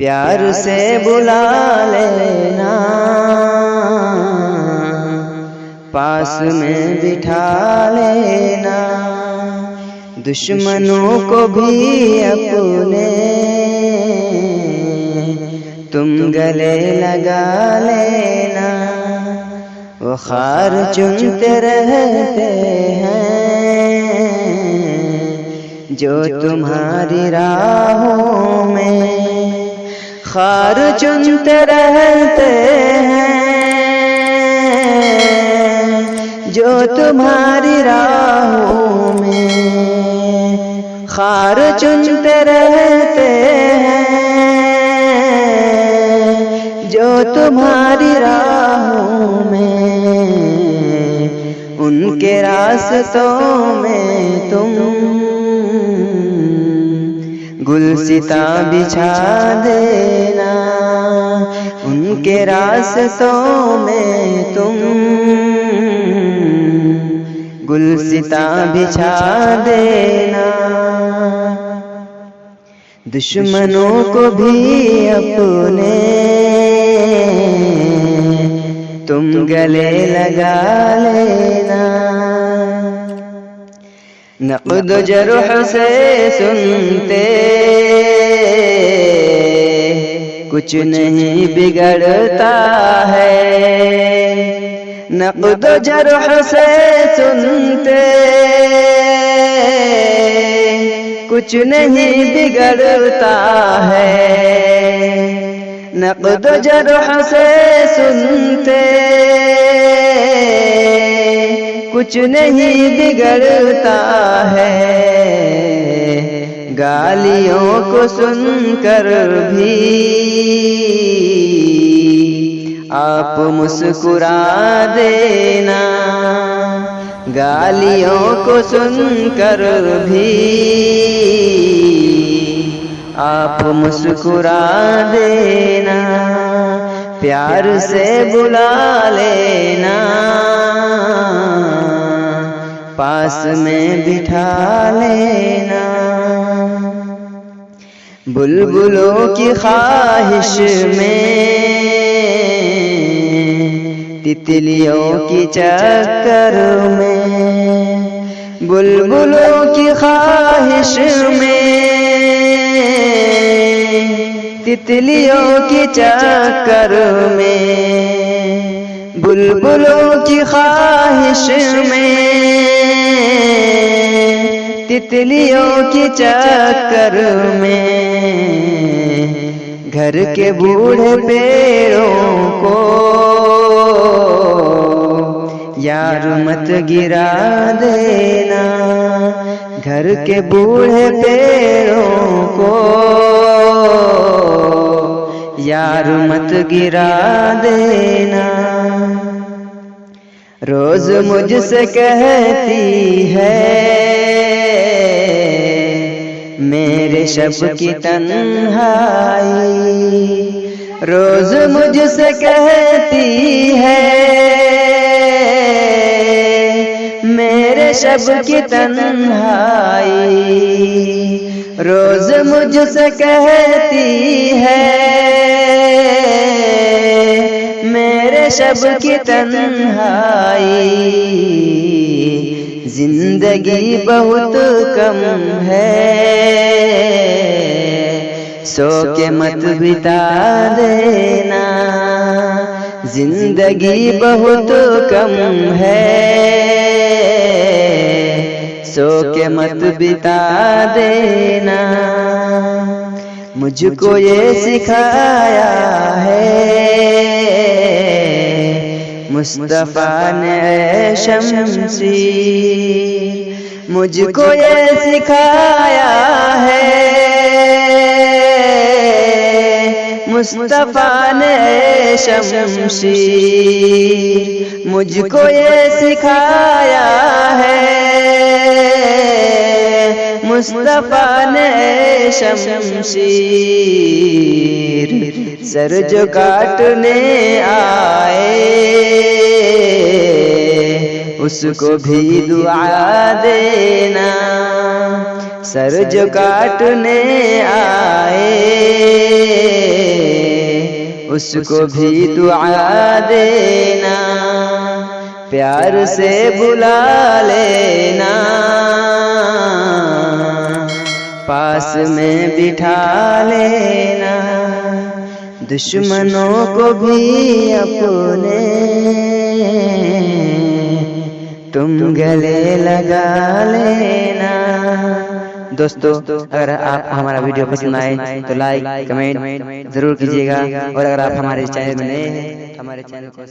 پیار سے بلا لینا، پاس میں بٹھا لینا، دشمنوں کو بھی اپنے تم گلے لگا لینا۔ وہ خار چنتے رہتے ہیں جو تمہاری راہوں میں، خار چنتے رہتے ہیں جو تمہاری راہوں میں، خار چنتے رہتے ہیں جو تمہاری راہوں میں، ان کے راستوں میں تم گلستاں بچھا دینا، ان کے راستوں میں تم گلستاں بچھا دینا، دشمنوں کو بھی اپنے تم گلے لگا لینا۔ نقد و جرح سے سنتے کچھ نہیں بگڑتا ہے، نقد و جرح سے سنتے کچھ نہیں بگڑتا ہے، نقد و جرح سے سنتے کچھ نہیں بگڑتا ہے، گالیوں کو سن کر بھی آپ مسکرا دینا، گالیوں کو سن کر بھی آپ مسکرا دینا، پیار سے بلا لینا، پاس میں بٹھا لینا، بلبلوں کی خواہش میں تتلیوں کی چکر میں، بلبلوں کی خواہش میں تتلیوں کی چکر میں، بلبلوں کی خواہش میں تتلیوں کی چکر میں، گھر کے بوڑھے پیڑوں کو یار مت گرا دینا، گھر کے بوڑھے پیڑوں کو یار مت گرا دینا، روز مجھ سے کہتی ہے میرے شب کی تنہائی، روز مجھ سے کہتی ہے میرے شب کی تنہائی، روز مجھ سے کہتی ہے میرے شب کی تنہائی، زندگی بہت کم ہے سو کے مت بتا دینا، زندگی بہت کم ہے سو کے مت بتا دینا، مجھ کو یہ سکھایا ہے مصطفیٰ نے شمسی، مجھ کو یہ سکھایا ہے مصطفیٰ نے شمسی، مجھ کو یہ سکھایا ہے مصطفیٰ نے شمشیر، سر جو کاٹنے آئے اس کو بھی دعا دینا، سر جو کاٹنے آئے اس کو بھی دعا دینا، پیار سے بلا لینا، پاس میں بٹھا لینا، دشمنوں کو بھی اپنے تم گلے لگا لینا۔ دوستو اگر آپ ہمارا ویڈیو پسند آئے تو لائک کمنٹ ضرور کیجیے گا، اور اگر آپ ہمارے چینل میں نئے ہیں تو ہمارے چینل کو